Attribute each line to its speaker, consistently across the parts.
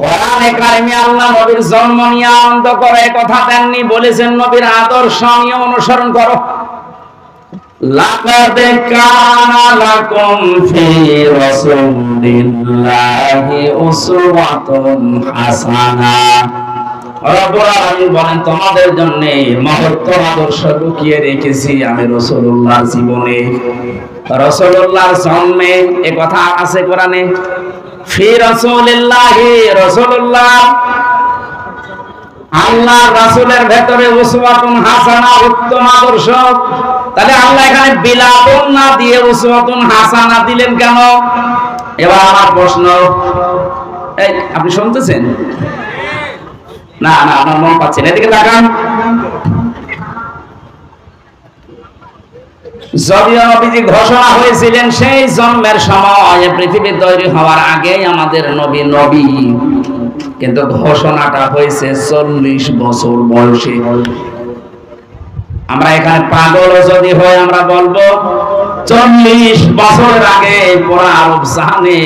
Speaker 1: কোরআনে কারিমে আল্লাহ নবীর জন্ম নিয়ে আনন্দ করে কথা দেননি, বলেছেন নবীর আদর্শ নিয়ে অনুসরণ করো। লাকাদ কানা লাকুম ফি রাসূলিল্লাহি উসওয়াতুন হাসানাহ। রব্বুল আলামিন বলেন তোমাদের জন্য মহত্তম আদর্শ লুকিয়ে রেখেছি আমি রাসূলুল্লাহর জীবনে, রাসূলুল্লাহর জন্মে। এই কথা আছে কোরআনে, ফি রাসূলিল্লাহি, রাসূলুল্লাহ আল্লাহ রাসূলের ভেতরে উসওয়াতুন হাসানা, উত্তম আদর্শ। তাহলে আল্লাহ এখানে বিলাতুন না দিয়ে উসওয়াতুন হাসানা দিলেন কেন? এবার আমার প্রশ্ন, এই আপনি শুনতেছেন? না না, আপনার মন পাচ্ছেন, এদিকে তাকান। যদিও নবীজি ঘোষণা হয়েছিলেন সেই জন্মের সময়, পৃথিবী তৈরি হওয়ার আগে আমাদের নবী নবী, কিন্তু ঘোষণাটা হয়েছে 40 বছর বয়সে। আমরা এখানে পাগল যদি হয় আমরা বলবো 40 বছরের আগে পুরা আরব জাহানে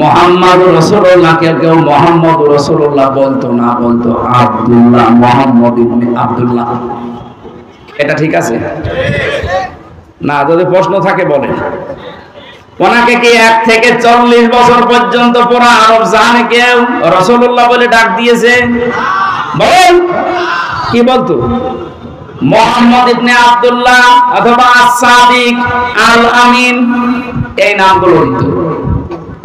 Speaker 1: মুহাম্মদুর রাসূলুল্লাহ কেউ মুহাম্মদুর রাসূলুল্লাহ বলতো না, বলতো আব্দুল্লাহ, মুহাম্মদ ইবনে আব্দুল্লাহ। এটা ঠিক আছে না? যদি প্রশ্ন থাকে বলেন। ওনাকে কি 1 থেকে 40 বছর পর্যন্ত পুরা আরব জাহানে কেউ রাসূলুল্লাহ বলে ডাক দিয়েছে? বলেন কি বলতো? মুহাম্মদ ইবনে আব্দুল্লাহ অথবা আস-সাদিক, আল আমিন, এই নামগুলো দিত।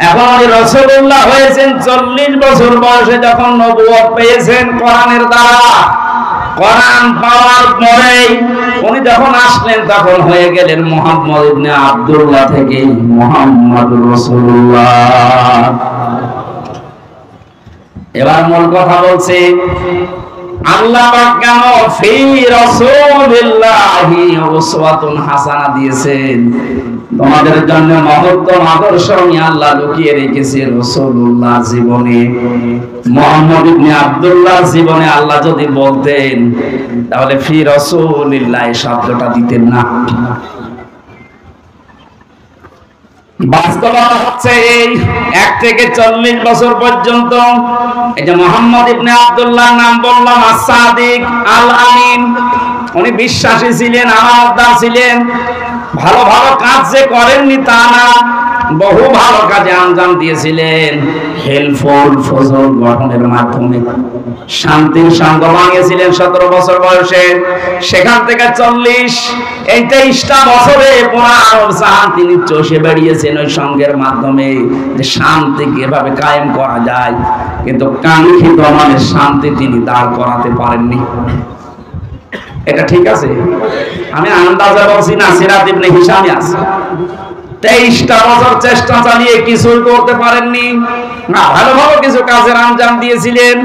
Speaker 1: এখন রাসূলুল্লাহ হয়েছেন 40 বছর বয়সে, যখন নবুয়ত পেয়েছেন কোরআনের দ্বারা। কোরআন পাওয়ার পরেই উনি যখন আসলেন তখন হয়ে গেলেন মুহাম্মদ ইবনে আব্দুল্লাহ থেকে মুহাম্মদুর রাসূলুল্লাহ। এবার মূল কথা বলছি, আল্লাহ পাক কেন ফি রাসূলিল্লাহি উসওয়াতুন হাসানা দিয়েছেন? তোমাদের জন্য মহত্তম আদর্শ নিয়ে আল্লাহ লুকিয়ে রেখেছে রাসূলুল্লাহ জীবনে। মুহাম্মদ ইবনে আব্দুল্লাহ জীবনে আল্লাহ যদি বলতেন তাহলে ফি রাসূলিল্লাহ শব্দটা দিতেন না। বাস্তবতা হচ্ছে এই 1 থেকে 40 বছর পর্যন্ত এই যে মুহাম্মদ ইবনে আব্দুল্লাহ নাম বললাম, আস-সাদিক, আল আমিন, উনি বিশ্বাসী ছিলেন, আমানতদার ছিলেন। ভালো ভালো কাজ যে করেননি তা না, বহু ভালো কাজে আঞ্জাম দিয়েছিলেন। হেলফুল ফজল গঠনের মাধ্যমে শান্তির সঙ্গ ভাঙিয়েছিলেন 17 বছর বয়সে। সেখান থেকে 40 এই 23টা বছরে পুরা আরব জাহান তিনি চষে বেরিয়েছেন ওই সঙ্গের মাধ্যমে, যে শান্তি কিভাবে কায়েম করা যায়। কিন্তু কাঙ্ক্ষিত মানে শান্তি তিনি দাঁড় করাতে পারেননি। এটা ঠিক আছে? আমি আন্দাজে বলছি না, সিরাত ইবনে হিশামে আছে 23টা বছর চেষ্টা চালিয়ে কিছুই করতে পারেননি। না, ভালো ভালো কিছু কাজের আঞ্জাম দিয়েছিলেন।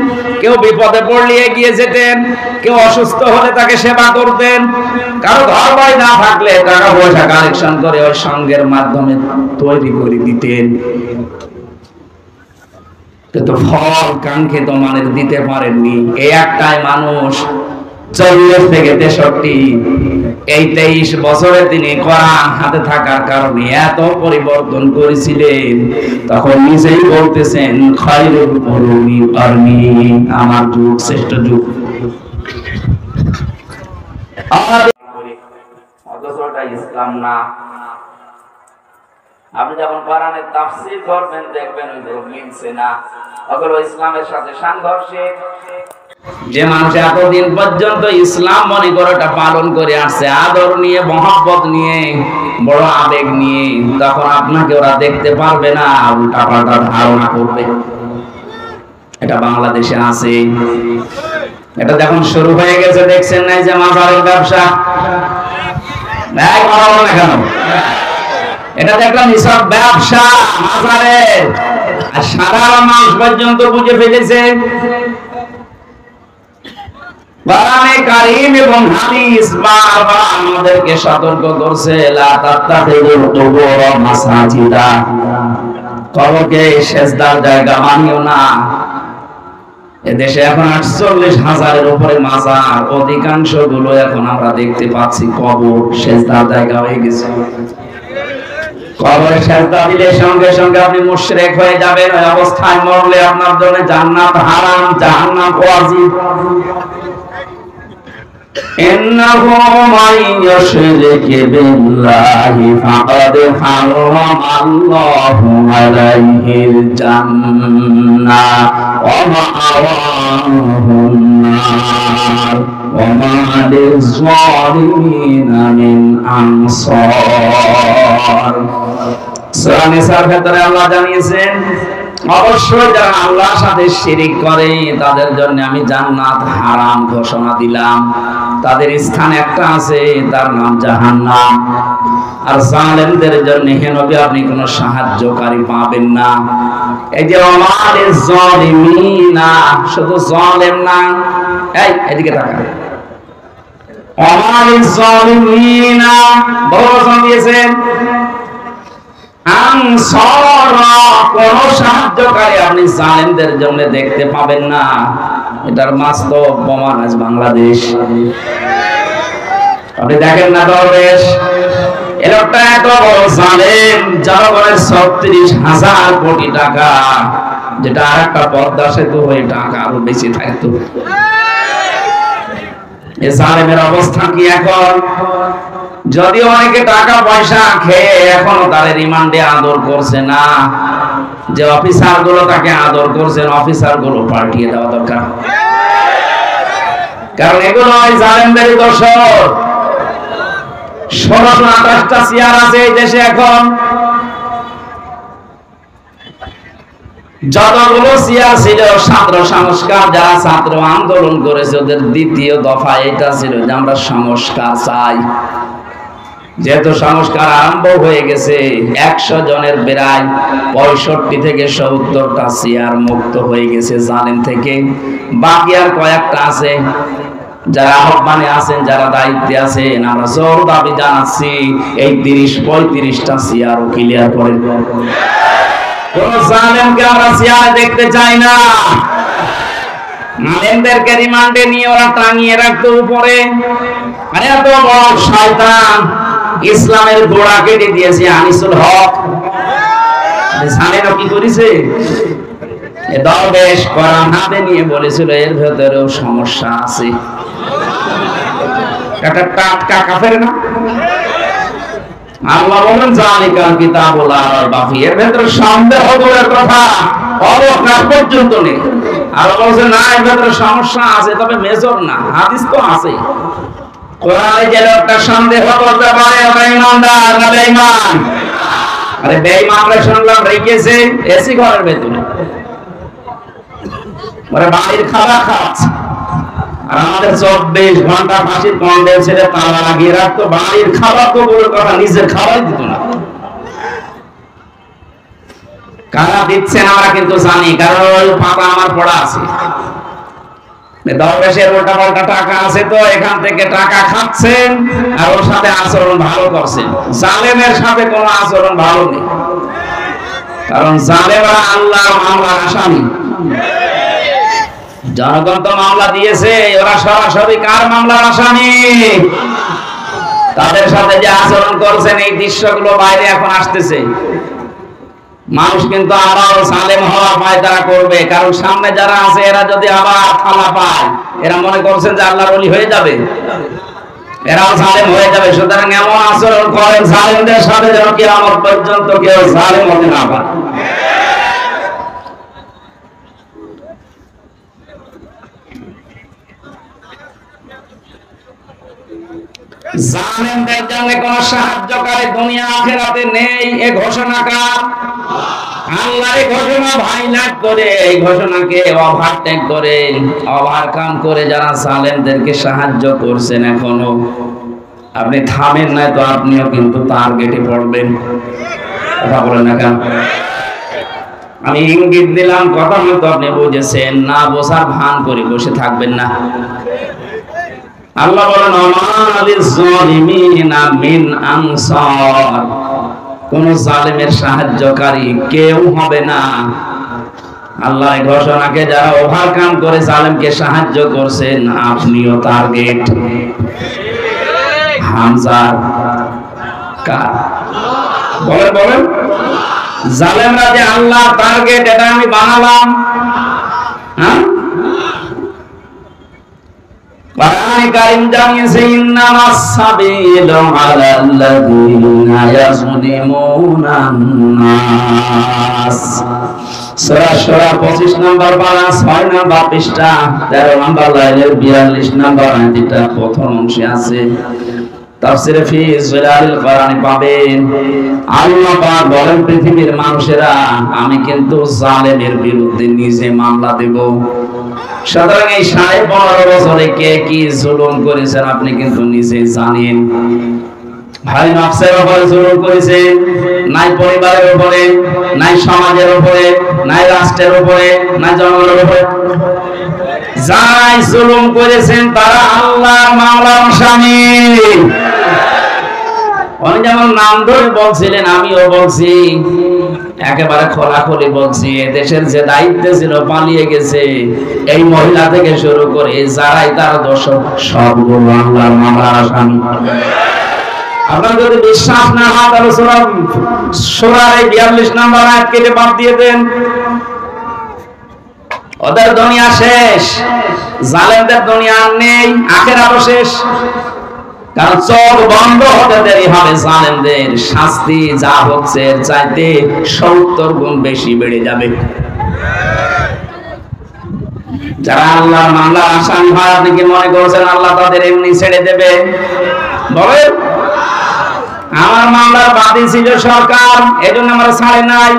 Speaker 1: কেউ বিপদে পড়লে এগিয়ে যেতেন, কেউ অসুস্থ হলে তাকে সেবা করতেন, কারো ঘর বাড়ি না থাকলে টাকা পয়সা কালেকশন করে ওই সঙ্গের মাধ্যমে তৈরি করে দিতেন। কিন্তু ফল কাঙ্ক্ষিত মানের দিতে পারেননি। এই একটাই মানুষ 40 থেকে 63 এই 23 বছরে তিনি কোরআন হাতে থাকার কারণে এত পরিবর্তন করেছিলেন। তখন নিজেই বলতেছেন খায়রুল কুরুনি কারনি, আমার যুগ শ্রেষ্ঠ যুগ। অথচটা ইসলাম না। আপনি যখন কোরআনের তাফসীর করবেন দেখবেন ওই যুগ মিলছে না, ওগুলো ইসলামের সাথে সংঘর্ষে। যে মানুষ এতদিন পর্যন্ত ইসলাম মনে করে ওটা পালন করে আসছে আদর নিয়ে, মহব্বত নিয়ে, বড় আবেগ নিয়ে, তখন আপনাকে ওরা দেখতে পারবে না, উল্টা পাল্টা ধারণা করবে। এটা বাংলাদেশে আছে। এটা যখন শুরু হয়ে গেছে দেখছেন না, যে মাজারের ব্যবসা, কেন এটা দেখলাম হিসাব ব্যবসা মাজারের, আর সাধারণ মানুষ পর্যন্ত বুঝে ফেলেছে। কোরআনে কারীম এবং হাদিস বারবার আমাদেরকে সতর্ক করছে, লা তাত্তাখিযুল কুবুর মাসাজিদা, কবরকে সেজদার জায়গা মানিও না। এদেশে এখন 48,000-এর উপরে মাজার, অধিকাংশ গুলো এখন আমরা দেখতে পাচ্ছি কবর সেজদার জায়গা হয়ে গেছে। কবরে সেজদা দিলে সঙ্গে সঙ্গে আপনি মুশরিক হয়ে যাবেন। ওই অবস্থায় মরলে আপনার জন্য জান্নাত হারাম, জাহান্নাম ওয়াজিব। ইন্নাহু মান ইউশরিক বিল্লাহি ফাকাদ হারামাল্লাহু আলাইহিল জান্নাহ ওয়া মা'ওয়াহুন নার ওয়া মা লিয-যালিমিনা মিন আনসার। সূরা নিসার ভেতরে আল্লাহ জানিয়েছেন, অবশ্যই যারা আল্লাহর সাথে শিরিক করে তাদের জন্য আমি জান্নাত হারাম ঘোষণা দিলাম। তাদের স্থান একটা আছে, তার নাম জাহান্নাম। আর জালেমদের জন্য হে নবী আপনি কোনো সাহায্যকারী পাবেন না। এই যে ওয়ামালিজ জালিমিনা, শুধু জালেম না, এই এদিকে তাকান, ওয়ামালিজ জালিমিনা বহুবচন দিয়েছেন। কোন সাহায্যকারী আপনি জালেমদের জন্য দেখতে পাবেন না। এটার বাস্তব প্রমাণ আজ বাংলাদেশ। আপনি দেখেন না দরবেশ, এ লোকটা এত বড় জালেম, জনগণের ৩৬,০০০ কোটি টাকা, যেটা আর একটা পদ্মা সেতু হয়ে টাকা আরো বেশি থাকতো। এই জালেমের অবস্থা কি এখন? যদি অনেকে টাকা পয়সা খেয়ে এখনো তার রিমান্ডে আদর করছে না, যে অফিসার গুলো তাকে আদর করছেন, অফিসার গুলো পাঠিয়ে দেওয়া দরকার। কারণ এগুলো ওই জালেমদের দোষর। ১৬২৮টা চেয়ার আছে এই দেশে এখন। যতগুলো চেয়ার ছিল ছাত্র সংস্কার, যারা ছাত্র আন্দোলন করেছে ওদের দ্বিতীয় দফা এটা ছিল যে আমরা সংস্কার চাই। যেহেতু সংস্কার আরম্ভ হয়ে গেছে, ১০০ জনের প্রায় ৬৫ থেকে ৭০টা চেয়ার মুক্ত হয়ে গেছে জালেম থেকে। বাকি আর কয়েকটা আছে, যারা আহ্বানে আছেন, যারা দায়িত্বে আছেন, আমরা জোর দাবি জানাচ্ছি এই ৩০-৩৫টা চেয়ারও ক্লিয়ার করে। কোন জালেমকে আমরা চেয়ারে দেখতে চাই না। জালেমদেরকে রিমান্ডে নিয়ে ওরা টাঙিয়ে রাখতো উপরে। মানে এত বড় শয়তান, ইসলামের গোড়া কেটে দিয়েছে আনিসুল হক। জানেন কি করেছে? দরবেশ কোরআন হাতে নিয়ে বলেছিল এর ভেতরেও সমস্যা আছে। একটা টাটকা কাফের না? আল্লাহ বলেন জালিকাল কিতাবুল লা রাইবা ফীহি, এর ভেতরে সন্দেহ করার কথা অবকাশ পর্যন্ত নেই। আর বলছে না এর ভেতরে সমস্যা আছে, তবে মেজর না, হাদিস তো আছে। কোরআনে যে লোকটা সন্দেহ করতে পারে বেঈমানদার না বেঈমান? আরে বেঈমানরা শুনলাম রেখেছে এসি ঘরের ভেতরে, ওরা বাড়ির খাবার খাচ্ছে। আর আমাদের ২৪ ঘন্টা ফাঁসির কন্ডেল ছেড়ে তালা লাগিয়ে রাখতো, বাড়ির খাবার তো বড় কথা, নিজের খাবার দিত না। কারা দিচ্ছেন আমরা কিন্তু জানি, কারণ ওই পাতা আমার পড়া আছে। দরবেশের উল্টা পাল্টা টাকা আছে, তো এখান থেকে টাকা খাচ্ছেন আর ওর সাথে আচরণ ভালো করছেন। জালেমের সাথে কোনো আচরণ ভালো নেই, কারণ জালেমরা আল্লাহর মামলার আসামি। জনগণ তো মামলা দিয়েছে, ওরা সরাসরি কার মামলার আসামি? তাদের সাথে যে আচরণ করছেন এই দৃশ্যগুলো বাইরে এখন আসতেছে। মানুষ কিন্তু আবার জালেম হওয়ার পায়তারা করবে, কারণ সামনে যারা আছে এরা যদি আবার ফালা পায়, এরা মনে করছেন যে আল্লাহর ওলি হয়ে যাবে, এরাও জালেম হয়ে যাবে। সুতরাং এমন আচরণ করেন জালেমদের সাথে যেন কিয়ামত পর্যন্ত কেউ জালেম হতে না পারে। জালেমদের জন্য কোন সাহায্যকারী দুনিয়া আখিরাতে নেই, এ ঘোষণা কার? আল্লাহর ঘোষণা। ভাইলাট করে এই ঘোষণাকে ওভারটেক করে, ওভারকাম করে যারা জালেমদেরকে সাহায্য করছেন এখনো, আপনি থামেন না তো আপনিও কিন্তু টার্গেটে পড়বেন। কথা বলেন না কেন? আমি ইঙ্গিত দিলাম, কথা মতো আপনি বুঝেছেন না, বোঝার ভান করে বসে থাকবেন না। আল্লাহ বলেন ওয়ামালিজ-জালিমিনা মিন আনসার, কোন জালেমের সাহায্যকারী কেউ হবে না। আল্লাহর ঘোষণাকে যারা ওভারকাম করে জালেমকে সাহায্য করছেন, আপনিও টার্গেট। হামজা কার? বলেন বলেন, জালেমরা যে আল্লাহ টার্গেট এটা আমি বানালাম। হ্যাঁ, কোরআন কারীম জানিয়েছে ইন্নামাস সাবিলু আলাল্লাযীনা ইয়াযলিমুনান নাস। সূরা সূরা 25 নম্বর পারা 6 নম্বর পৃষ্ঠা 13 নম্বর লাইনের 42 নম্বর আয়াতটা প্রথম অংশে আছে। তাফসীরে ফি জিলালিল কোরআন পাবেন। আল্লাহ পাক বলেন পৃথিবীর মানুষেরা আমি কিন্তু জালেমের বিরুদ্ধে নিজে মামলা দেব। সুতরাং এই 15.5 বছরে কে কি জুলুম করেছেন আপনি কিন্তু নিজে জানেন। ভাই নফসের উপরে জুলুম করেছে, নাই পরিবারের উপরে, নাই সমাজের উপরে, নাই রাষ্ট্রের উপরে, নাই জনগণের উপরে। যাই জুলুম করেছেন তারা আল্লাহর মাওলার আসামি। উনি যেমন নাম ধরে বলছিলেন আমিও বলছি, একেবারে খোলাখুলি বলছি, দেশের যে দায়িত্বে ছিল পালিয়ে গেছে এই মহিলা থেকে শুরু করে যারাই তার দোষক সবগুলো আল্লাহর মামলার আসামি। আপনার যদি বিশ্বাস না হয় তাহলে সূরার 42 নম্বর আয়াত কেটে বাদ দিয়ে দেন। ওদের দুনিয়া শেষ, জালেমদের দুনিয়া আর নেই, আখিরাতও শেষ। কারণ চোখ বন্ধ হতে দেরি হবে, জালেমদের শাস্তি যা হচ্ছে এর চাইতে 70 গুণ বেশি বেড়ে যাবে। যারা আল্লাহর মামলার আসামি হয় আপনি কি মনে করছেন আল্লাহ তাদের এমনি ছেড়ে দেবে? বলেন, আমার মামলার বাদী ছিল সরকার, এজন্য আমরা ছাড়ে নাই।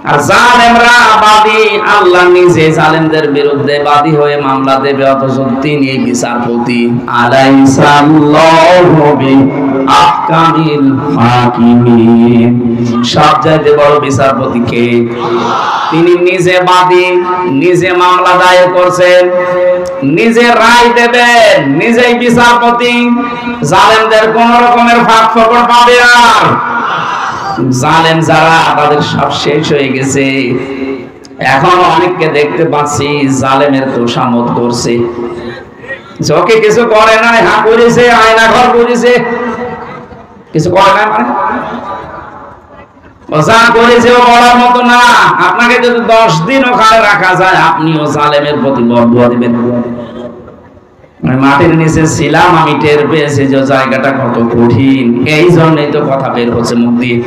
Speaker 1: আর জালেমরা বাদী, আল্লাহ নিজে জালেমদের বিরুদ্ধে বাদী হয়ে মামলা দেবে, অথচ তিনি বিচারপতি। আলাইসাল্লাহু বিআহকামিল হাকিমিন, সবচাইতে বড় বিচারপতি কে? তিনি নিজে বাদী, নিজে মামলা দায়ের করছেন, নিজে রায় দেবেন, নিজেই বিচারপতি। জালেমদের কোন রকমের ফাঁক ফোকর পাবে আর? জালেম যারা তাদের সব শেষ হয়ে গেছে। এখন অনেককে দেখতে পাচ্ছি জালেমের তোষামত করছে, চোখে কিছু করে নাই, হা করেছে, আয়না ঘর করেছে, কিছু করে নাই মানে যা করেছে ও বলার মতো না। আপনাকে যদি 10 দিন ওখানে রাখা যায় আপনিও জালেমের প্রতি বদদুয়া দিবেন। মাটির নিচে ছিলাম, আমি টের পেয়েছি যে জায়গাটা কত কঠিন, এই জন্যই তো কথা বের হচ্ছে মুখ দিয়ে।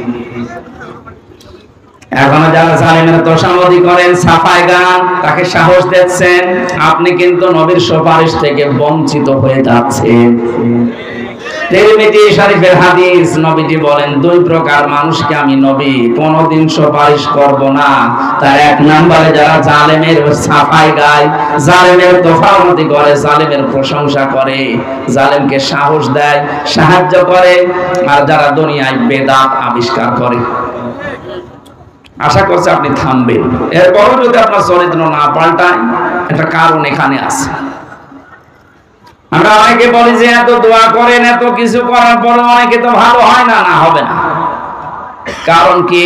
Speaker 1: এখনো যারা জালেমের তোষামতি করেন, সাফাই গান, তাকে সাহস দিচ্ছেন, আপনি কিন্তু নবীর সুপারিশ থেকে বঞ্চিত হয়ে যাচ্ছেন। তিরমিজি শরীফের হাদিস, নবীজি বলেন 2 প্রকার মানুষকে আমি নবী কোনদিন সুপারিশ করব না। তার 1 নম্বরে যারা জালেমের সাফাই গায়, জালেমের তোষামতি করে, জালেমের প্রশংসা করে, জালেমকে সাহস দেয়, সাহায্য করে, আর যারা দুনিয়ায় বেদাত আবিষ্কার করে। আশা করছি আপনি থামবেন। এরপরও যদি আপনার চরিত্র না পাল্টায়, একটা কারণ এখানে আছে। আমরা অনেকে বলি যে এত দোয়া করেন, এত কিছু করার পরে অনেকে তো ভালো হয় না, না হবে না। কারণ কি?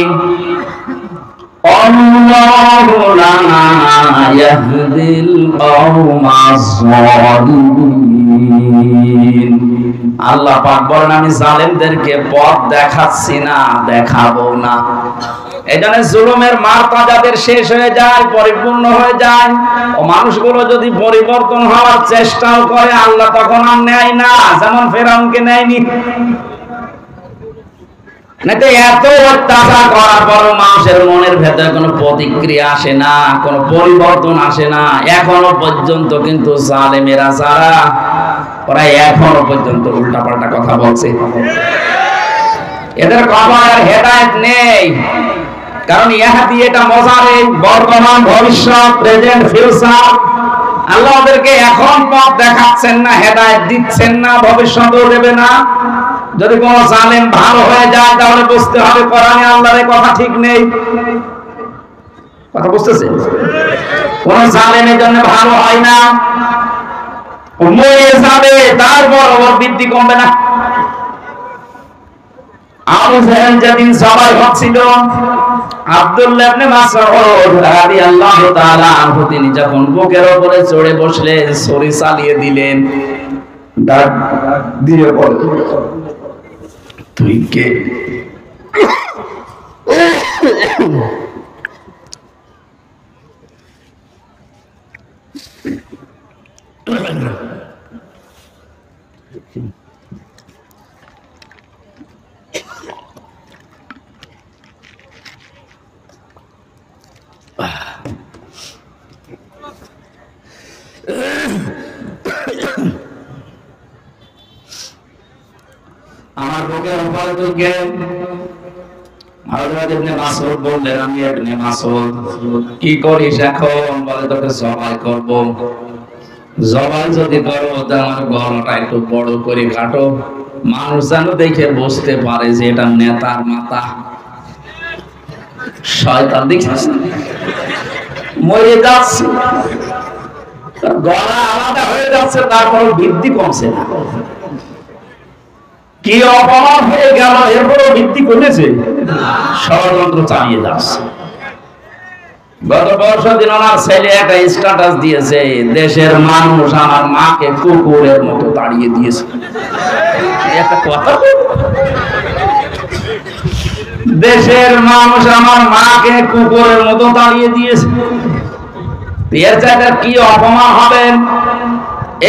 Speaker 1: আল্লাহু লা ইয়াহদিল কওমাজ যালিমিন। আল্লাহ পাক বলেন আমি জালেমদেরকে পথ দেখাচ্ছি না, দেখাবো না। এজন্য জুলুমের মাত্রা যাদের শেষ হয়ে যায়, পরিপূর্ণ হয়ে যায়, ও মানুষগুলো যদি পরিবর্তন হওয়ার চেষ্টাও করে আল্লাহ তখন আর নেয় না, যেমন ফেরাউনকে নেয়নি। এত অত্যাচার করার পর মানুষের মনের ভেতরে কোনো প্রতিক্রিয়া আসে না, কোনো পরিবর্তন আসে না। এখনো পর্যন্ত কিন্তু জালেমেরা যারা, ওরা এখনো পর্যন্ত উল্টাপাল্টা কথা বলছে। এদের কপালে আর হেদায়েত নেই। কারণ ইহাদি এটা মজারে, বর্তমান, ভবিষ্যৎ, প্রেজেন্ট, ফিউচার, আল্লাহ ওদেরকে এখন পথ দেখাচ্ছেন না, হেদায়েত দিচ্ছেন না, ভবিষ্যতেও দেবে না। যদি কোন জালেম ভালো হয়ে যায় তাহলে বুঝতে হবে কোরআনে আল্লাহর কথা ঠিক নেই। কথা বুঝতেছেন? কোন জালেমের জন্য ভালো হয় না, মরে যাবে, তারপর ওর বৃদ্ধি কমবে না। আবু জাহেল যেদিন সবাই হচ্ছিল, আব্দুল্লাহ ইবনে মাসউদ রাদিয়াল্লাহু তাআলা আনহু তিনি যখন বুকের উপরে চড়ে বসলেন, ছুরি চালিয়ে দিলেন, ডাক দিয়ে বলে তুই কে? আমার রোগের উপরে থেকে হযরত ইবনে মাসউদ বললেন, আমি ইবনে মাসউদ, কি করিস এখন? বলে, তোকে জবাই করব। জবাই যদি করো তো আমার গলাটা একটু বড় করে কাটো, মানুষ যেন দেখে বুঝতে পারে যে এটা নেতার মাথা। শয়তান দেখছিস মরে যাচ্ছে, গলা আলাদা হয়ে যাচ্ছে, তারপর বৃদ্ধি কমছে না। কি অপমান হয়ে গেল, এরপরও বৃদ্ধি কমেছে, ষড়যন্ত্র চালিয়ে যাচ্ছে। গত বছর দিন ওনার ছেলে একটা স্ট্যাটাস দিয়েছে, দেশের মানুষ আমার মাকে কুকুরের মতো তাড়িয়ে দিয়েছে। একটা কথা, দেশের মানুষ আমার মাকে কুকুরের মতো তাড়িয়ে দিয়েছে, এর জায়গায় কি অপমান হবেন?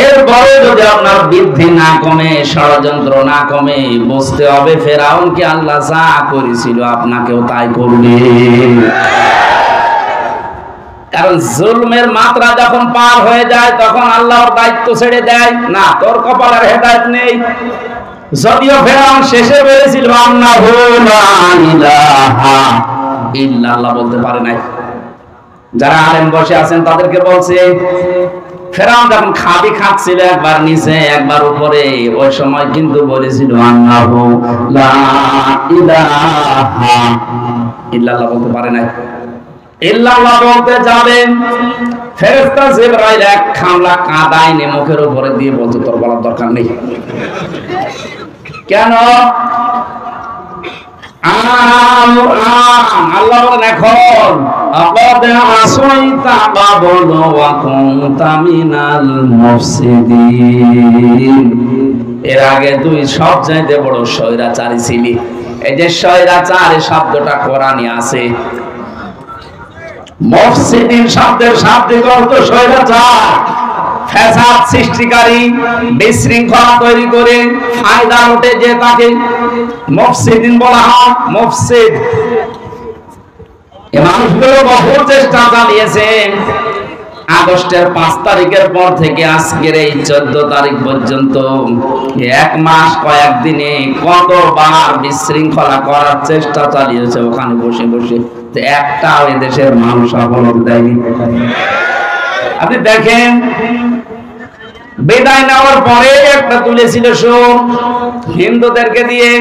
Speaker 1: এরপরে যদি আপনার বৃদ্ধি না কমে, ষড়যন্ত্র না কমে, বুঝতে হবে ফেরাউনকে আল্লাহ যা করেছিল আপনাকেও তাই করবে। কারণ জুলমের মাত্রা যখন পার হয়ে যায় তখন আল্লাহর দায়িত্ব ছেড়ে দেয় না, তোর কপালের হেদায়েত নেই। যদিও ফেরাউন শেষে বলেছিল আন্নাহু লা ইলাহা ইল্লাল্লাহ, বলতে পারে নাই। যারা আলেম বসে আছেন তাদেরকে বলছে, ফেরাউন যখন খাবি খাচ্ছিল, একবার নিচে একবার উপরে, ওই সময় কিন্তু বলেছিল আন্নাহু লা ইলাহা ইল্লাল্লাহ, বলতে পারে নাই। ইল্লাল্লাহ বলতে যাবেন, ফেরেশতা জিবরাইল এক খামলা কাদা এনে মুখের উপরে দিয়ে বলছে, তোর বলার দরকার নেই। কেন? আল্লাহ বলেন, এখন আকাদ আসাইতা ক্বাবলু ওয়া কুনতা মিনাল মুফসিদিন, এর আগে তুই সবচাইতে বড় স্বৈরাচারী ছিলি। এই যে স্বৈরাচার এই শব্দটা কোরআনে আছে। মুফসিদিন শব্দের শাব্দিক অর্থ স্বৈরাচার, ফ্যাসাদ সৃষ্টিকারী, বিশৃঙ্খলা তৈরি করে ফায়দা লুটে যে তাকে মুফসিদিন বলা হয়। মুফসিদ এই মানুষগুলো বহু চেষ্টা চালিয়েছে। আগস্টের 5 তারিখের পর থেকে আজকের এই 14 তারিখ পর্যন্ত 1 মাস কয়েকদিনে কতবার বিশৃঙ্খলা করার চেষ্টা চালিয়েছে ওখানে বসে বসে, একটাও এদেশের মানুষ অবলম্বন দেয়নি। আপনি দেখেন, বিদায় নেওয়ার পরে একটা তুলেছিল শো হিন্দুদেরকে দিয়ে,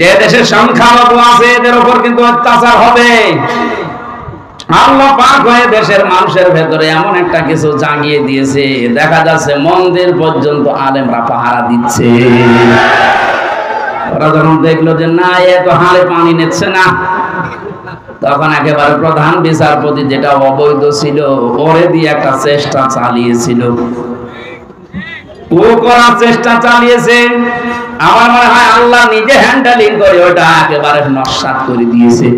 Speaker 1: যে দেশের সংখ্যালঘু আছে এদের উপর কিন্তু অত্যাচার হবে। আল্লাহ পাক হয়ে দেশের মানুষের ভেতরে এমন একটা কিছু জাগিয়ে দিয়েছে, দেখা যাচ্ছে মন্দির পর্যন্ত আলেমরা পাহারা দিচ্ছে। ওরা যখন দেখলো যে না, এ তো হাড়ে পানি নিচ্ছে না, তখন একেবারে প্রধান বিচারপতি, যেটা অবৈধ ছিল, ওরে দিয়ে একটা চেষ্টা চালিয়েছিল, ও করার চেষ্টা চালিয়েছে। আমার মনে হয় আল্লাহ নিজে হ্যান্ডেলিং করে ওটা একেবারে নস্যাৎ করে দিয়েছে।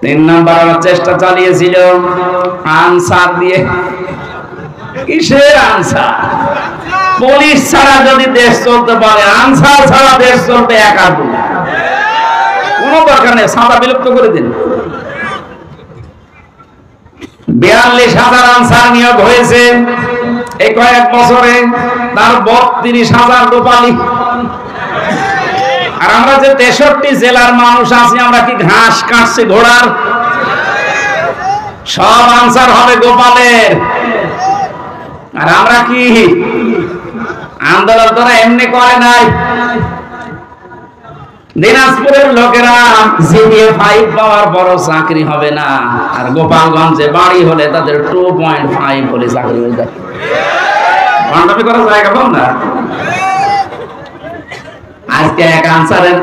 Speaker 1: 3 নাম্বার চেষ্টা চালিয়েছিল আনসার দিয়ে। কিসের আনসার? পুলিশ ছাড়া যদি দেশ চলতে পারে, আনসার ছাড়া দেশ চলবে একা। কোনো দরকার নেই, সাদা বিলুপ্ত করে দিন। 42,000 আনসার নিয়োগ হয়েছে এই কয়েক বছরে, তার 32,000 রূপালী। আর আমরা যে 63 জেলার মানুষ আছি, আমরা কি ঘাস কাটছি ঘোড়ার? সব আনসার হবে গোপালের। আর আমরা কি আন্দোলন তোরা এমনি করে নাই। দিনাজপুরের লোকেরা জিপিএ 5 পাওয়ার বড় চাকরি হবে না, আর গোপালগঞ্জে বাড়ি হলে তাদের 2.5 হলে চাকরি হয়ে যায়। বান্ডামি করার জায়গা পাও না। আজকে এক আনসারের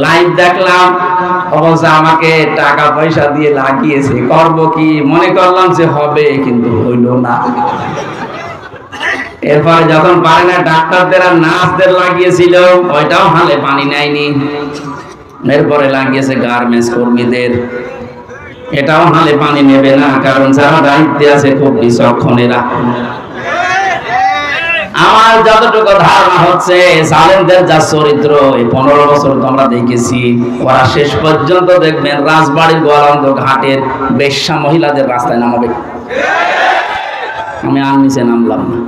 Speaker 1: লাইভ দেখলাম, অবশ্য আমাকে টাকা পয়সা দিয়ে লাগিয়েছে, করব কি মনে করলাম যে হবে, কিন্তু হইল না। এরপরে যখন পারে না, ডাক্তারদের আর নার্সদের লাগিয়েছিল, ওইটাও হালে পানি নেয়নি। এরপরে লাগিয়েছে গার্মেন্টস কর্মীদের, এটাও হালে পানি নেবে না, কারণ যারা দায়িত্বে আছে খুব বিচক্ষণেরা। আমার যতটুকু ধারণা হচ্ছে, জালেমদের যা চরিত্র, এই 15 বছর তো আমরা দেখেছি, ওরা শেষ পর্যন্ত দেখবেন রাজবাড়ির গোয়ালন্দ ঘাটের বেশ্যা মহিলাদের রাস্তায় নামাবে। আমি আর নিচে নামলাম না।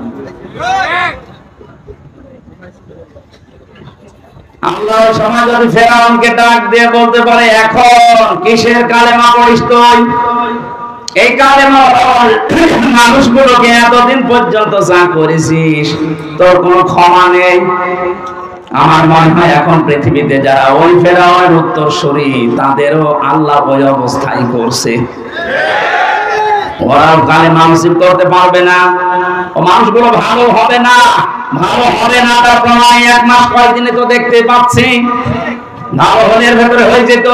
Speaker 1: আল্লাহ সমাজ যদি ফেরাউনকে ডাক দিয়ে বলতে পারে, এখন কিসের কালেমা পড়িস তুই? এই কালেমা মানুষগুলোকে এতদিন পর্যন্ত যা করেছিস, তোর কোনো ক্ষমা নেই। আমার মনে হয় এখন পৃথিবীতে যারা ওই ফেরাউনের উত্তরসূরি, তাদেরও আল্লাহ ওই অবস্থাই করছে। ওরাও কালেমা নসিব করতে পারবে না, ও মানুষগুলো ভালো হবে না, ভালো হবে না। তার প্রমাণ 1 মাস কয়েকদিনে তো দেখতে পাচ্ছি। ভালো হলে এর ভেতরে হয়ে যেত,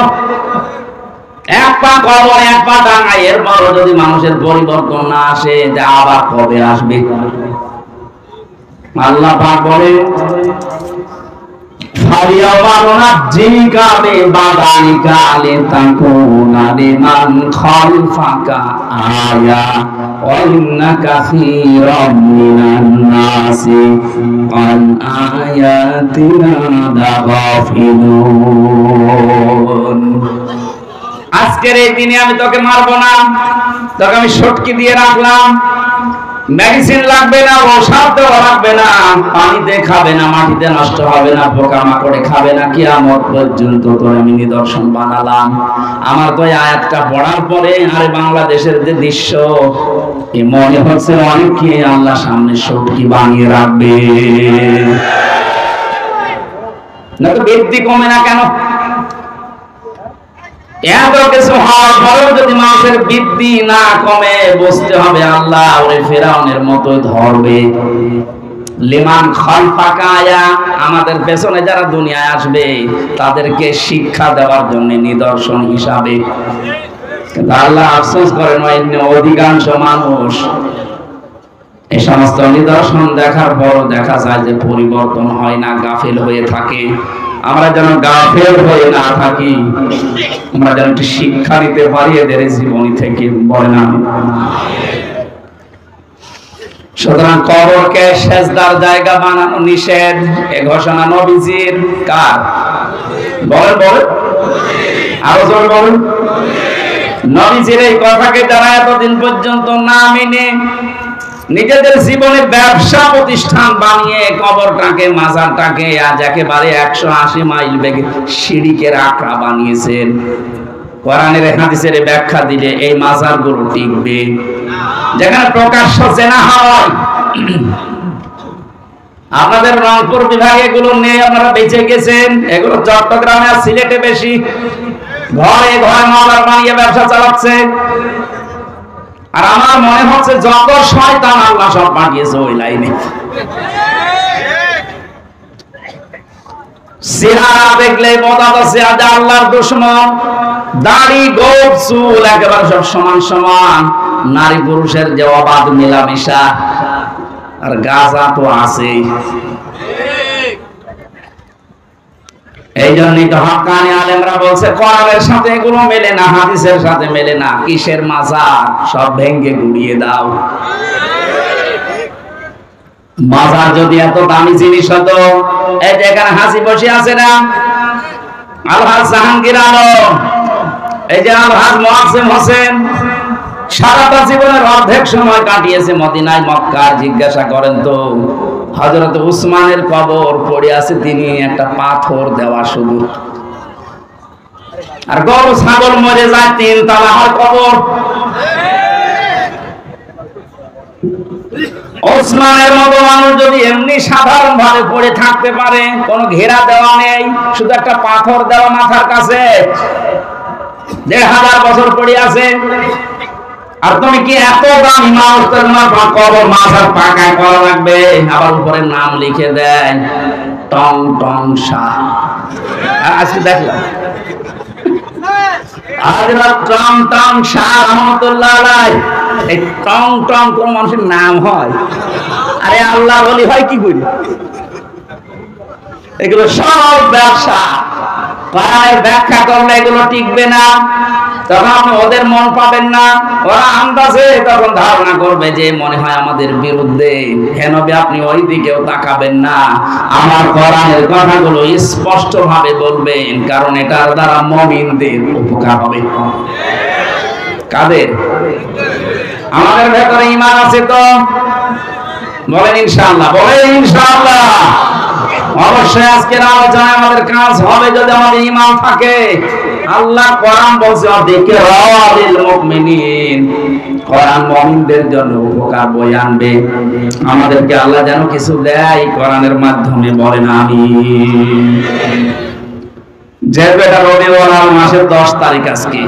Speaker 1: এক পা কবর এক পা ডাঙায়। এরপরও যদি মানুষের পরিবর্তন না আসে, যা আবার কবে আসবে? আল্লাহ পাক বলে, আজকের এই দিনে আমি তোকে মারবো না, তোকে আমি সটকি দিয়ে রাখলাম। মেডিসিন লাগবে না, ওষুধ দেওয়া লাগবে না, পানিতে খাবে না, মাটিতে নষ্ট হবে না, পোকামাকড়ে খাবে না, কিয়ামত পর্যন্ত তোর আমি নিদর্শন বানালাম। আমার তো এই আয়াতটা পড়ার পরে আরে বাংলাদেশের যে দৃশ্য, মনে হচ্ছে অনেককে আল্লাহ সামনে সটকি বানিয়ে রাখবে। না তো বৃদ্ধি কমে না কেন? এত কিছু হওয়ার পরেও যদি মানুষের বৃদ্ধি না কমে, বুঝতে হবে আল্লাহ ওরে ফেরাউনের মতোই ধরবে। লিমান খালফাকা আয়া, আমাদের পেছনে যারা দুনিয়ায় আসবে তাদেরকে শিক্ষা দেওয়ার জন্য নিদর্শন হিসাবে। কিন্তু আল্লাহ আফসোস করেন, অধিকাংশ মানুষ এই সমস্ত নিদর্শন দেখার পর দেখা যায় যে পরিবর্তন হয় না, গাফেল হয়ে থাকে। আমরা যেন গাফেল হয়ে না থাকি, আমরা যেন একটু শিক্ষা নিতে পারি এদের জীবনী থেকে, বলেন আমি। সুতরাং কবরকে সেজদার জায়গা বানানো নিষেধ, এ ঘোষণা নবীজির। কার? বলেন বলেন, আরো জোরে বলেন। নবীজির এই কথাকে যারা এতদিন পর্যন্ত না মেনে নিজেদের জীবনে ব্যবসা প্রতিষ্ঠান বানিয়ে কবরটাকে, মাজারটাকে আজ একেবারে 180 মাইল বেগে সিঁড়িকের আঁকড়া বানিয়েছেন, কোরআনের হাদিসের ব্যাখ্যা দিলে এই মাজারগুলো টিকবে? যেখানে প্রকাশ্য জেনা হয়, আপনাদের রংপুর বিভাগে এগুলো নেই, আপনারা বেঁচে গেছেন। এগুলো চট্টগ্রামে আর সিলেটে বেশি। ঘরে ঘরে মাজার বানিয়ে ব্যবসা চালাচ্ছে। আর আমার মনে হচ্ছে যত শয়তান আল্লাহ সব পাঠিয়েছে ওই লাইনে। চেহারা দেখলে বোঝা যাচ্ছে আজ আল্লাহর দুশমন। দাড়ি, গোঁফ, চুল একেবারে সব সমান সমান। নারী পুরুষের যে অবাধ মেলামেশা, আর গাঁজা তো আছেই। এই জন্যই তো হক্কানি আলেমরা বলছে কোরআনের সাথে এগুলো মেলে না, হাদিসের সাথে মেলে না। কিসের মাজার? সব ভেঙ্গে গুড়িয়ে দাও। মাজার যদি এত দামি জিনিস হতো, এই যে এখানে হাসি বসে আছে না, আলহাজ জাহাঙ্গীর আলম, এই যে আলহাজ মোয়াজ্জেম হোসেন, সারাটা জীবনের অর্ধেক সময় কাটিয়েছে মদিনায়, মক্কায়। জিজ্ঞাসা করেন তো, হযরত উসমানের কবর পড়ে আছে, তিনি একটা পাথর দেওয়া শুধু। আর গরু ছাগল মরে যায়, 3 তলা কবর। ওসমানের মতো মানুষ যদি এমনি সাধারণ ভাবে পড়ে থাকতে পারে, কোনো ঘেরা দেওয়া নেই, শুধু একটা পাথর দেওয়া মাথার কাছে, 1500 বছর পড়ে আছে, আর তুমি কি এত দামি মানুষ, তোমার কবর মাথার পাকায় করা লাগবে? আবার উপরে নাম লিখে দেয় টং টং শাহ। আজকে দেখলাম টং টং শাহ রহমতুল্লাহ আলাইহি এই টং টং কোন মানুষের নাম হয়? আরে আল্লাহ বলি হয় কি করি? এগুলো সব ব্যবসা। কোরআনের ব্যাখ্যা করলে এগুলো টিকবে না, তখন আপনি ওদের মন পাবেন না। ওরা আন্দাজে তখন ধারণা করবে যে মনে হয় আমাদের বিরুদ্ধে। কেন আপনি ওই দিকেও তাকাবেন না, আমার কোরআনের কথাগুলো স্পষ্ট ভাবে বলবেন, কারণ এটার দ্বারা মুমিনদের উপকার হবে। কাদের? আমাদের ভেতরে ঈমান আছে তো? বলেন ইনশাআল্লাহ, বলেন ইনশাআল্লাহ। অবশ্যই আজকের আলোচনায় আমাদের কাজ হবে যদি আমাদের ঈমান থাকে। আল্লাহ কোরআন বলছে যিকরালিল মুমিনিন, কোরআন মুমিনদের জন্য উপকার বয়ে আনবে। আমাদেরকে আল্লাহ যেন কিছু দেয় কোরআনের মাধ্যমে, বলেন আমিন। যে বেটা রবিউল আউয়াল মাসের 10 তারিখ আজকে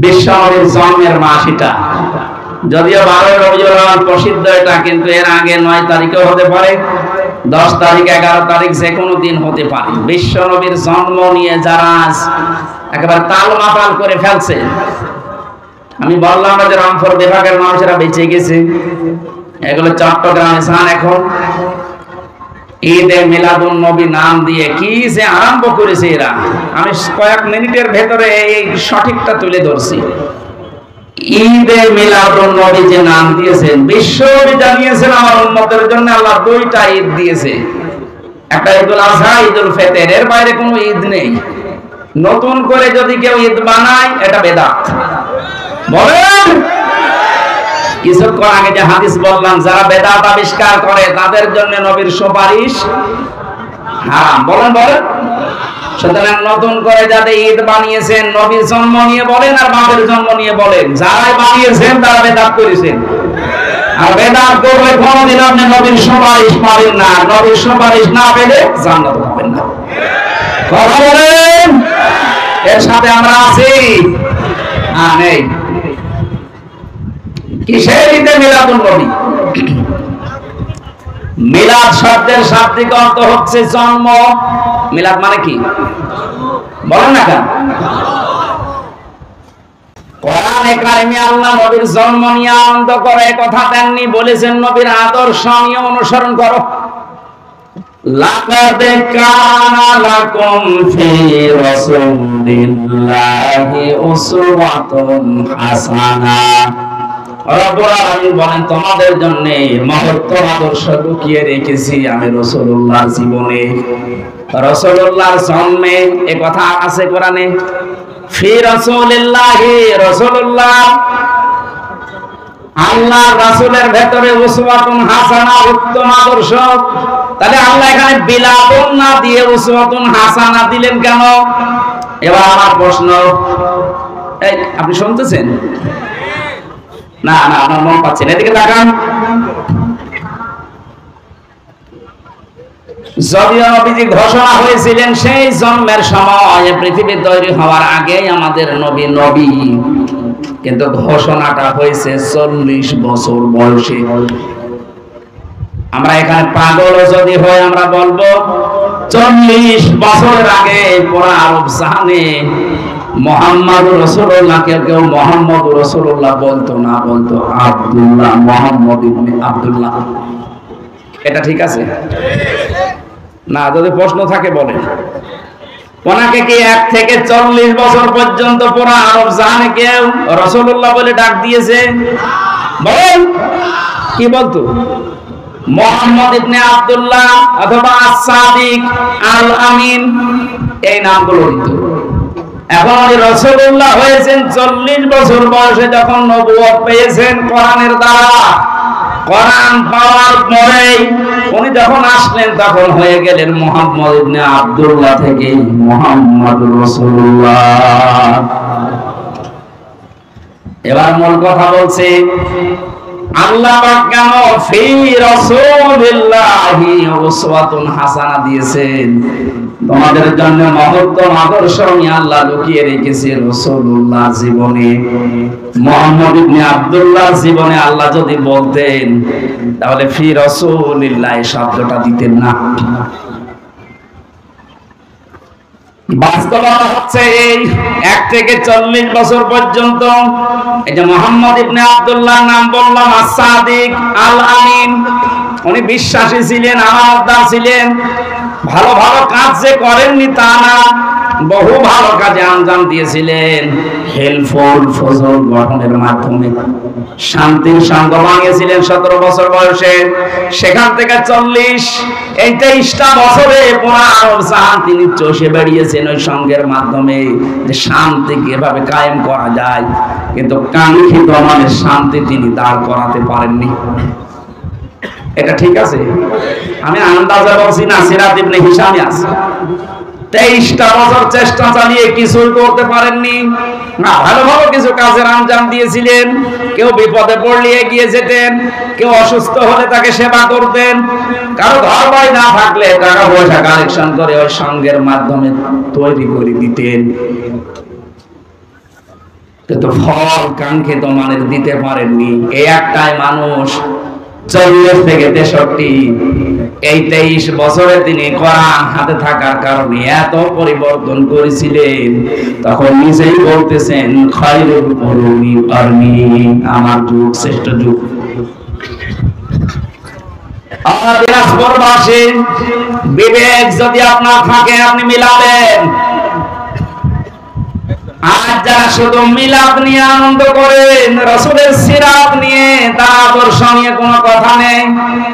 Speaker 1: বিশ্বনবীর জন্মের মাস। এটা যদিও 12 রবিউল আউয়াল প্রসিদ্ধ এটা, কিন্তু এর আগে 9 তারিখও হতে পারে, 10 তারিখ, 11 তারিখ, যে কোনো দিন হতে পারে। বিশ্বনবীর জন্ম নিয়ে যারা একেবারে তাল মাতাল করে ফেলছে, আমি বললাম যে রামপুর বিভাগের মানুষেরা বেঁচে গেছে, এগুলো চট্টগ্রামে যান এখন ঈদে মিলাদুন নবী নাম দিয়ে কি যে আরম্ভ করেছে এরা। আমি কয়েক মিনিটের ভেতরে এই সঠিকটা তুলে ধরছি। ঈদে মিলাদুন নবী যে নাম দিয়েছেন, বিশ্বনবী জানিয়েছেন আমার উম্মতের জন্য আল্লাহ 2টা ঈদ দিয়েছে, একটা ঈদুল আযহা, ঈদুল ফিতর। এর বাইরে কোনো ঈদ নেই। নতুন করে যদি কেউ ঈদ বানায় এটা বেদাত। বলেন, কিছুক্ষণ আগে যে হাদিস বললাম, যারা বেদাত আবিষ্কার করে তাদের জন্য নবীর সুপারিশ হারাম। বলেন বলেন। সুতরাং নতুন করে যাদের ঈদ বানিয়েছেন, নবীর জন্ম নিয়ে বলেন আর বাপের জন্ম নিয়ে বলেন, যারাই বানিয়েছেন তারা বেদাত করেছেন। আর বেদাত করলে কোনদিন আপনি নবীর সুপারিশ পাবেন না। নবীর সুপারিশ না পেলে জান্নাত পাবেন না। কথা বলেন। এর সাথে আমরা আছি না নেই? কিসের ঈদে মিলাদুন নবী? মিলাদ শব্দের শাব্দিক অর্থ হচ্ছে জন্ম। মিলাদ মানে কি বলেন না কেন? কোরআনে কারিমে আল্লাহ নবীর জন্ম নিয়ে আনন্দ করে কথা দেননি, বলেছেন নবীর আদর্শ নিয়ে অনুসরণ করো। লাকাদ কানা লাকুম ফি রাসূলিল্লাহি উসওয়াতুন হাসানা। রব্বুল আলামিন বলেন, তোমাদের জন্য মহত্তম আদর্শ লুকিয়ে রেখেছি আমি রাসূলুল্লাহর জীবনে, রাসূলুল্লাহর জন্মে। এই কথা আছে কোরআনে, ফি রাসূলিল্লাহি, রাসূলুল্লাহ আল্লাহ রাসূলের ভেতরে উসওয়াতুন হাসানা, উত্তম আদর্শ। তাহলে আল্লাহ এখানে বিলাদুন না দিয়ে উসওয়াতুন হাসানা দিলেন কেন? এবার আমার প্রশ্ন, এই আপনি শুনতেছেন না? না, আপনার মন পাচ্ছেন, এদিকে তাকান। যদিও নবীজি ঘোষণা হয়েছিলেন সেই জন্মের সময়, পৃথিবী তৈরি হওয়ার আগেই আমাদের নবী নবী, কিন্তু ঘোষণাটা হয়েছে 40 বছর বয়সে। আমরা এখানে পাগল যদি হয় আমরা বলবো 40 বছরের আগে পুরো আরব জাহানে মুহাম্মদুর রাসূলুল্লাহ কেউ মুহাম্মদুর রাসূলুল্লাহ বলতো না, বলতো আব্দুল্লাহ, মুহাম্মদ ইবনে আব্দুল্লাহ। এটা ঠিক আছে না? যদি প্রশ্ন থাকে বলেন। ওনাকে কি 1 থেকে 40 বছর পর্যন্ত পুরো আরব জাহানে কেউ রাসূলুল্লাহ বলে ডাক দিয়েছে? বলেন, কি বলতো? মুহাম্মদ ইবনে আব্দুল্লাহ অথবা আস-সাদিক, আল আমিন, এই নামগুলো দিত। এখন রাসূলুল্লাহ হয়েছেন 40 বছর বয়সে, যখন নবুয়ত পেয়েছেন কোরআনের দ্বারা। কোরআন পাওয়ার পরেই উনি যখন আসলেন তখন হয়ে গেলেন মুহাম্মদ ইবনে আব্দুল্লাহ থেকে মুহাম্মদুর রাসূলুল্লাহ। এবার মূল কথা বলছে, আল্লাহ পাক কেন ফি রাসূলিল্লাহি উসওয়াতুন হাসানা দিয়েছেন? তোমাদের জন্য মহত্তম আদর্শ আমি আল্লাহ লুকিয়ে রেখেছি রাসূলুল্লাহ জীবনে। মুহাম্মদ ইবনে আব্দুল্লাহ জীবনে আল্লাহ যদি বলতেন তাহলে ফি রাসূলিল্লাহ শব্দটা দিতেন না। বাস্তবতা হচ্ছে এই 1 থেকে 40 বছর পর্যন্ত এই যে মোহাম্মদ ইবনে আব্দুল্লাহ নাম বললাম আস-সাদিক আল আমিন, উনি বিশ্বাসী ছিলেন, আমানতদার ছিলেন। ভালো ভালো কাজ যে করেননি তা না, বহু ভালো কাজে আঞ্জাম দিয়েছিলেন। হেলফুল ফজল গঠনের মাধ্যমে শান্তির সঙ্গ ভাঙিয়েছিলেন 17 বছর বয়সে। সেখান থেকে 40 এই 23টা বছরে পুনরায় জাহান তিনি চষে বেরিয়েছেন ওই সঙ্গের মাধ্যমে, যে শান্তি কিভাবে কায়েম করা যায়। কিন্তু কাঙ্ক্ষিত মানের শান্তি তিনি দাঁড় করাতে পারেননি। এটা ঠিক আছে? আমি আন্দাজে বলছি না, সিরাত ইবনে হিশামে আছে 23টা বছর চেষ্টা চালিয়ে কিছুই করতে পারেননি। না, ভালো ভালো কিছু কাজের আঞ্জাম দিয়েছিলেন। কেউ বিপদে পড়লে এগিয়ে যেতেন, কেউ অসুস্থ হলে তাকে সেবা করতেন, কারো ঘর বাড়ি না থাকলে টাকা পয়সা কালেকশন করে ওই সঙ্গের মাধ্যমে তৈরি করে দিতেন। কিন্তু ফল কাঙ্ক্ষিত মানের দিতে পারেননি। এই একটাই মানুষ 40 থেকে 63 এই 23 বছরে তিনি কোরআন হাতে থাকার কারণে এত পরিবর্তন করেছিলেন। তখন নিজেই বলতেছেন খায়রুল কুরুনি কারনি, আমার যুগ শ্রেষ্ঠ যুগ। আমার দিনাজপুরবাসী, বিবেক যদি আপনার থাকে আপনি মিলাবেন। আজ যারা শুধু মিলাদ নিয়ে আনন্দ করেন, রাসূলের সিরাত নিয়ে, তার আদর্শ নিয়ে কোনো কথা নেই,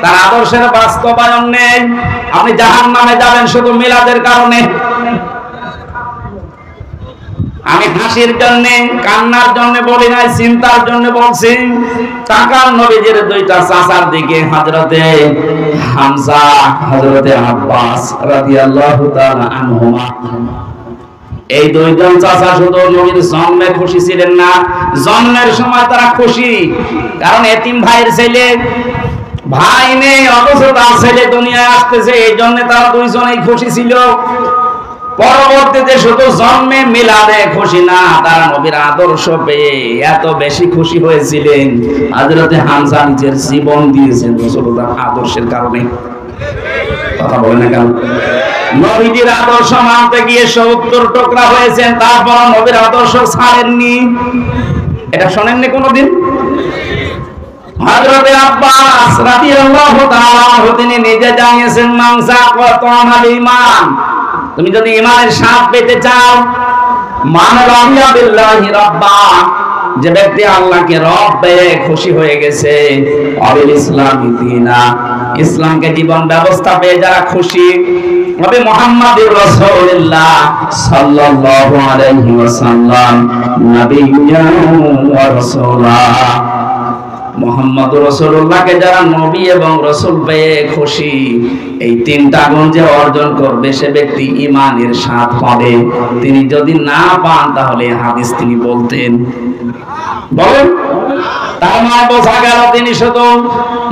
Speaker 1: তার আদর্শের বাস্তবায়ন নেই। আপনি জাহান্নামে যাবেন শুধু মিলাদের কারণে। আমি হাসির জন্য কান্নার জন্য বলি নাই, চিন্তার জন্য বলছি। টাকার নবীজির 2টা চাচার দিকে, হযরতে হামজা, হযরতে আব্বাস রাদিয়াল্লাহু তাআলা আনহুমা। এই 2জন চাচা শুধু নবীর জন্মে খুশি ছিলেন না, জন্মের সময় তারা খুশি, কারণ এতিম ভাইয়ের ছেলে, ভাই নেই অথচ তার ছেলে দুনিয়ায় আসতেছে, এই জন্য তারা 2জনেই খুশি ছিল। পরবর্তীতে শুধু জন্মে মিলাদে খুশি না, তারা নবীর আদর্শ পেয়ে এত বেশি খুশি হয়েছিলেন, হযরতে হামজা নিজের জীবন দিয়েছেন রাসূলুল্লাহর আদর্শের কারণে। কথা বলে না কেন? নবীজির আদর্শ মানতে গিয়ে 70 টুকরা হয়েছেন, তারপর নবীর আদর্শ ছাড়েননি। এটা শোনেননি কোনোদিন? হযরতে আব্বাস রাদিয়াল্লাহু তাআলা তিনি নিজে জানিয়েছেন, মানসা কতামাল ঈমান, তুমি যদি ঈমানের স্বাদ পেতে চাও, মান রাদিয়া বিল্লাহি রাব্বা, যে ব্যক্তি আল্লাহকে রব পেয়ে খুশি হয়ে গেছে, অবিল ইসলামি দীনা, ইসলামকে জীবন ব্যবস্থা পেয়ে যারা খুশি, নবী মুহাম্মদুর রাসূলুল্লাহ সাল্লাল্লাহু আলাইহি ওয়াসাল্লাম নবিয়্যান ওয়া রাসূলা, মুহাম্মদুর রাসূলুল্লাহকে যারা নবী এবং রাসূল পেয়ে খুশি, এই 3টা গুণ যে অর্জন করবে সে ব্যক্তি ঈমানের স্বাদ পাবে। তিনি যদি না পান তাহলে হাদিস তিনি বলতেন। বলেন, তার মানে বোঝা গেল তিনি শুধু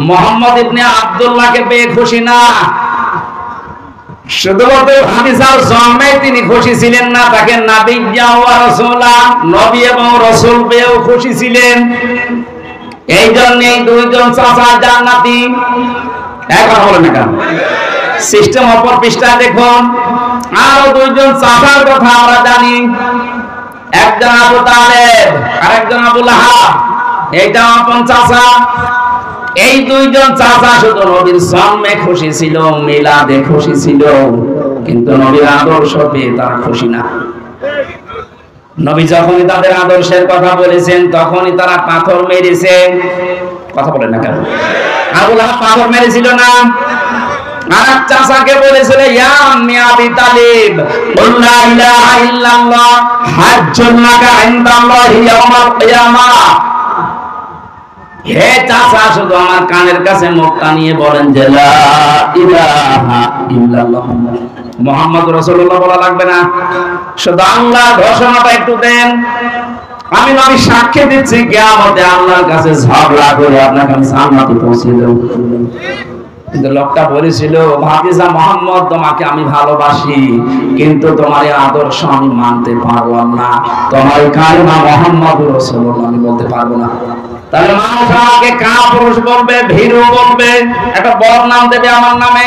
Speaker 1: মুহাম্মদ ইবনে আব্দুল্লাহকে পেয়ে খুশি না, শুধুমাত্র হাদিসার জন্মে তিনি খুশি ছিলেন না, তাকে নাবিয়্যা ওয়া রাসূলা, নবী এবং রাসূল পেয়েও খুশি ছিলেন। এই জন্যই 2জন চাচা জান্নাতি। এখন বলেন না কেন? সিস্টেম অপর পৃষ্ঠায় দেখুন, আরো 2জন চাচার কথা আমরা জানি। একজন আবু তালেব আর একজন আবু লাহাব, এইটা আপন চাচা। এই 2জন চাচা শুধু নবীর জন্মে খুশি ছিল, মিলাদে খুশি ছিল, কিন্তু নবীর আদর্শ পেয়ে তারা খুশি না। নবী যখনই তাদের আদর্শের কথা বলেছেন তখনই তারা পাথর মেরেছে। কথা বলেন না কেন? আবু লাহাব পাথর মেরেছিল না? আর চাচাকে বলেছিল, ইয়া আম্মি আবি তালিব, কুল লা ইলাহা ইল্লাল্লাহ হাজ্জুন লাকা ইনদাল্লাহি ইয়াউমাল কিয়ামাহ। হে চাচা, শুধু আমার কানের কাছে মুখটা নিয়ে বলেন যে লা ইলাহা ইল্লাল্লাহ, মুহাম্মদ রাসূলুল্লাহ বলা লাগবে না, শুধু আল্লাহর ঘোষণাটা একটু দেন। আমি নবী সাক্ষী দিচ্ছি, কিয়ামতে আল্লাহর কাছে ঝগড়া করে আপনাকে আমি জান্নাতে পৌঁছে দেব। কিন্তু লোকটা বলেছিল, ভাতিজা মুহাম্মদ, তোমাকে আমি ভালোবাসি, কিন্তু তোমার এই আদর্শ আমি মানতে পারলাম না, তোমার কালেমা মুহাম্মদুর রাসূলুল্লাহ আমি বলতে পারবো না। তাহলে মানুষ আমাকে কাপুরুষ বলবে, ভীরু বলবে, একটা বড় নাম দেবে আমার নামে।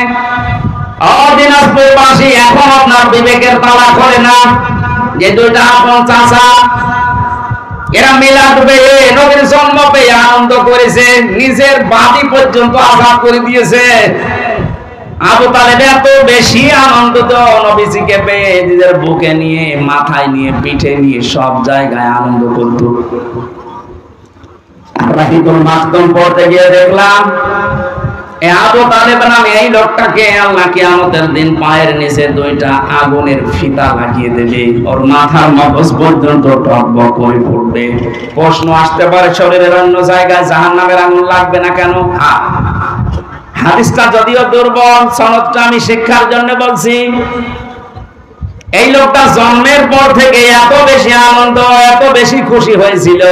Speaker 1: দিনাজপুরবাসী এখন আপনার বিবেকের তালা খোলে না যে দুইটা আপন চাচা এরা মিলাদ পেয়ে নবীর জন্ম পেয়ে আনন্দ করেছে, নিজের বাড়ি পর্যন্ত আজাদ করে দিয়েছে। আবু তালেব এত বেশি আনন্দ তো নবীজিকে পেয়ে নিজের বুকে নিয়ে, মাথায় নিয়ে, পিঠে নিয়ে সব জায়গায় আনন্দ করত। রাহিতুল মাকতুম পড়তে গিয়ে দেখলাম আবু তালেব নামে এই লোকটাকে আল্লাহ কিয়ামতের দিন পায়ের নিচে দুইটা আগুনের ফিতা লাগিয়ে দেবে, ওর মাথার মগজ পর্যন্ত টকবক করে ফুটবে। প্রশ্ন আসতে পারে শরীরের অন্য জায়গায় জাহান্নামের আগুন লাগবে না কেন? হাদিসটা যদিও দুর্বল, সনদটা আমি শিক্ষার জন্য বলছি। এই লোকটা জন্মের পর থেকে এত বেশি আনন্দ, এত বেশি খুশি হয়েছিল।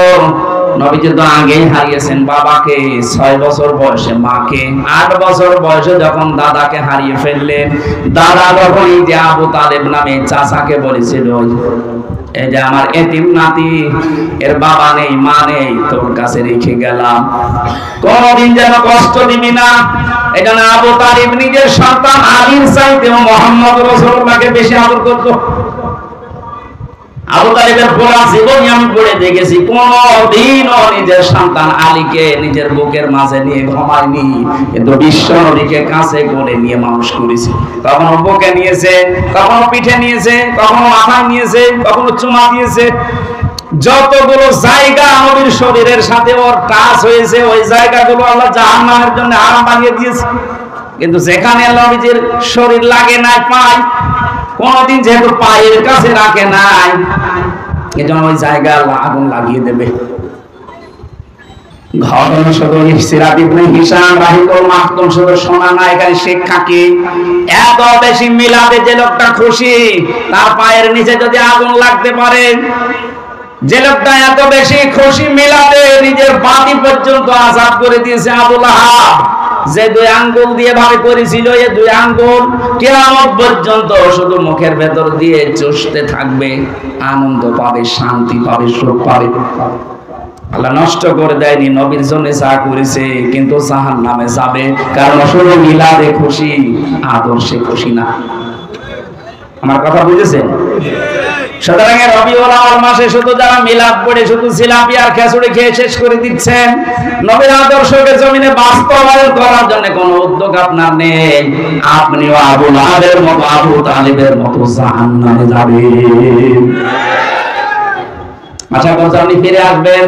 Speaker 1: নবীজি তো আগেই হারিয়েছেন বাবাকে, 6 বছর বয়সে মাকে, 8 বছর বয়সে যখন দাদাকে হারিয়ে ফেললেন। দাদা তখন এই যে আবু তালেব নামে চাচাকে বলেছিল, এই যে আমার এতিম নাতি, এর বাবা নেই, মা নেই, তোর কাছে রেখে গেলাম, কোনদিন যেন কষ্ট দিবি না। এখানে আবু তালেব নিজের সন্তান আলীর চাইতেও মুহাম্মদ রাসূলুল্লাহকে বেশি আদর করত। আবু তালেবের পুরা জীবনই আমি পড়ে দেখেছি, কোনদিনও নিজের সন্তান আলীকে নিজের বুকের মাঝে নিয়ে ঘুমায়নি, কিন্তু বিশ্ব নবীকে কাছে করে নিয়ে মানুষ করেছে। কখনো বুকে নিয়েছে, কখনো পিঠে নিয়েছে, কখনো মাথায় নিয়েছে, কখনো চুমা দিয়েছে। যতগুলো জায়গা নবীর শরীরের সাথে ওর টাচ হয়েছে, ওই জায়গাগুলো আল্লাহ জাহান্নামের জন্য হারাম বানিয়ে দিয়েছে। কিন্তু যেখানে নবীজির শরীর লাগে নাই, পায় কোনদিন যেহেতু পায়ের কাছে রাখে নাই, এজন্য ওই জায়গা আগুন লাগিয়ে দেবে। ঘটনা শুধু সিরাত ইবনে হিশাম রাহিতুল মাকতুম শুধু শোনা না, এখানে শিক্ষা কি? এত বেশি মিলাদে যে লোকটা খুশি, তার পায়ের নিচে যদি আগুন লাগতে পারে, যে লোকটা এত বেশি খুশি মিলাদে নিজের বাতি পর্যন্ত আজাদ করে দিয়েছে আবু লাহাব, যে 2 আঙ্গুল দিয়ে ভাবে করেছিল, এই 2 আঙ্গুল কিয়ামত পর্যন্ত শুধু মুখের ভেতর দিয়ে চুষতে থাকবে, আনন্দ পাবে, শান্তি পাবে, সুখ পাবে। আল্লাহ নষ্ট করে দেয়নি, নবীর জন্য যা করেছে, কিন্তু জাহান্নামে যাবে, কারণ শুধু মিলাদে খুশি, আদর্শে খুশি না। আমার কথা বুঝেছেন? সুতরাং রবিউল আউয়াল মাসে শুধু যারা মিলাদ পড়ে শুধু জিলাপি আর খিচুড়ি খেয়ে শেষ করে দিচ্ছেন, নবীর আদর্শকে জমিনে বাস্তবায়ন করার জন্য কোনো উদ্যোগ আপনার নেই, আপনিও আবু লাহাবের মতো, আবু তালেবের মতো জাহান্নামে যাবেন। আশা করছি আপনি ফিরে আসবেন।